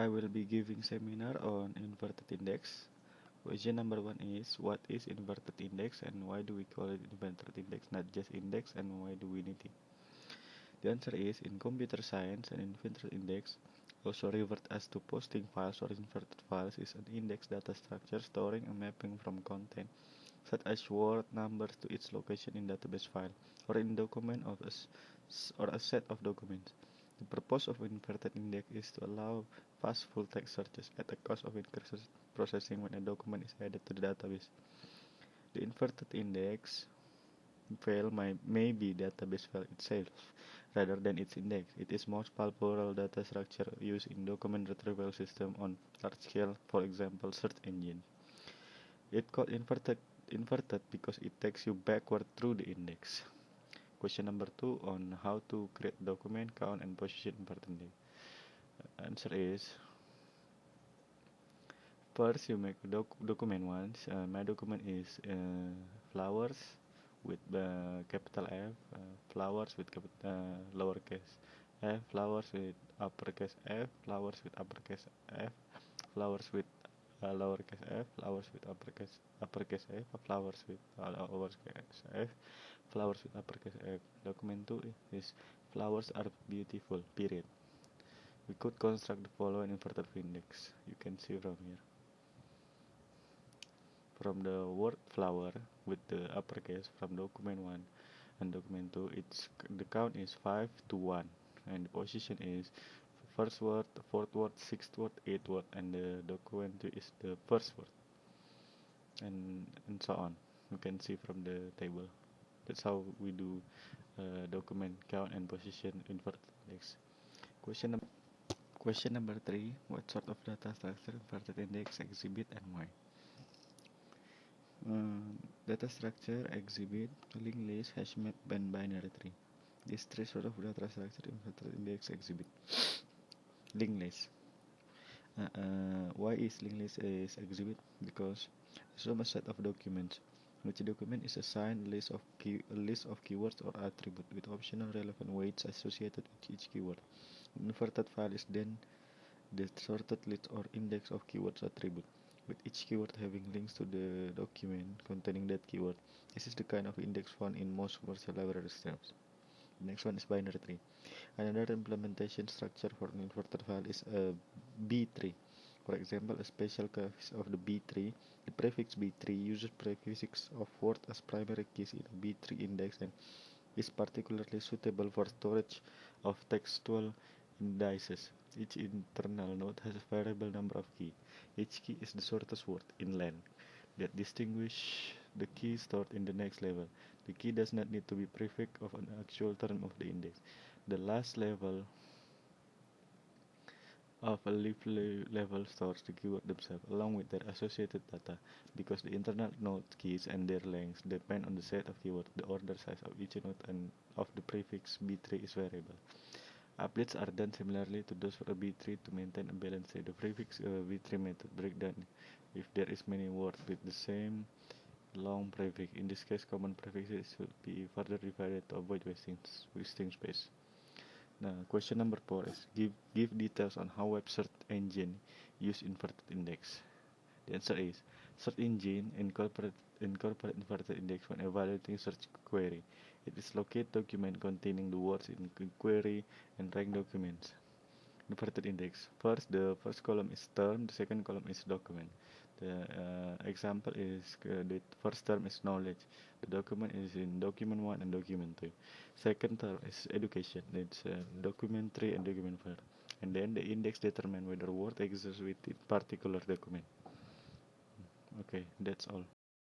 I will be giving seminar on inverted index. Question number one is, what is inverted index and why do we call it inverted index, not just index, and why do we need it? The answer is, in computer science, an inverted index, also referred as to posting files or inverted files, is an index data structure storing a mapping from content such as word numbers to its location in database file or in document of or a set of documents. The purpose of inverted index is to allow fast full text searches at the cost of increased processing when a document is added to the database. The inverted index file may be database file itself rather than its index. It is most powerful data structure used in document retrieval system on large scale, for example, search engine. It called inverted because it takes you backward through the index. Question number 2 on how to create document, count, and position inverted index. Answer is, first you make a document once. My document is flowers with capital F, flowers with lowercase f, flowers with uppercase F, flowers with uppercase F, flowers with lowercase f, flowers with uppercase F, flowers with lowercase f, flowers with uppercase F. Document 2 is flowers are beautiful, period. We could construct the following inverted index. You can see from here. From the word flower with the uppercase from document 1 and document 2, the count is 5 to 1, and the position is first word, fourth word, sixth word, eighth word, and the document 2 is the first word, and so on. You can see from the table. That's how we do document count and position inverted index. Question number 3, what sort of data structure inverted index exhibit and why? Data structure exhibit linked list, hash map, and binary tree. These three sort of data structure inverted index exhibit. Linked list. Why is linked list is exhibit? Because assume a set of documents. Which document is assigned a list of keywords or attribute with optional relevant weights associated with each keyword. Inverted file is then the sorted list or index of keywords attribute, with each keyword having links to the document containing that keyword. This is the kind of index found in most commercial library systems. The next one is binary tree. Another implementation structure for an inverted file is a B tree. For example, a special case of the B tree, the prefix B tree uses prefixes of words as primary keys in a B tree index and is particularly suitable for storage of textual indices. Each internal node has a variable number of keys. Each key is the shortest word in length that distinguish the key stored in the next level. The key does not need to be prefix of an actual term of the index. The last level of a level stores the keyword themselves along with their associated data. Because the internal node keys and their lengths depend on the set of keywords, the order size of each node and of the prefix B3 is variable. Updates are done similarly to those for a B3 to maintain a balance tree. The prefix B3 method breakdown if there is many words with the same long prefix. In this case, common prefixes should be further divided to avoid wasting space. Now, question number 4 is give details on how web search engine use inverted index. The answer is search engine incorporate inverted index when evaluating search query. It is locate document containing the words in query and rank documents. Inverted index. The first column is term, the second column is document. The example is the first term is knowledge. The document is in document 1 and document 2. Second term is education. It's document 3 and document 4. And then the index determine whether word exists within particular document. Okay, that's all.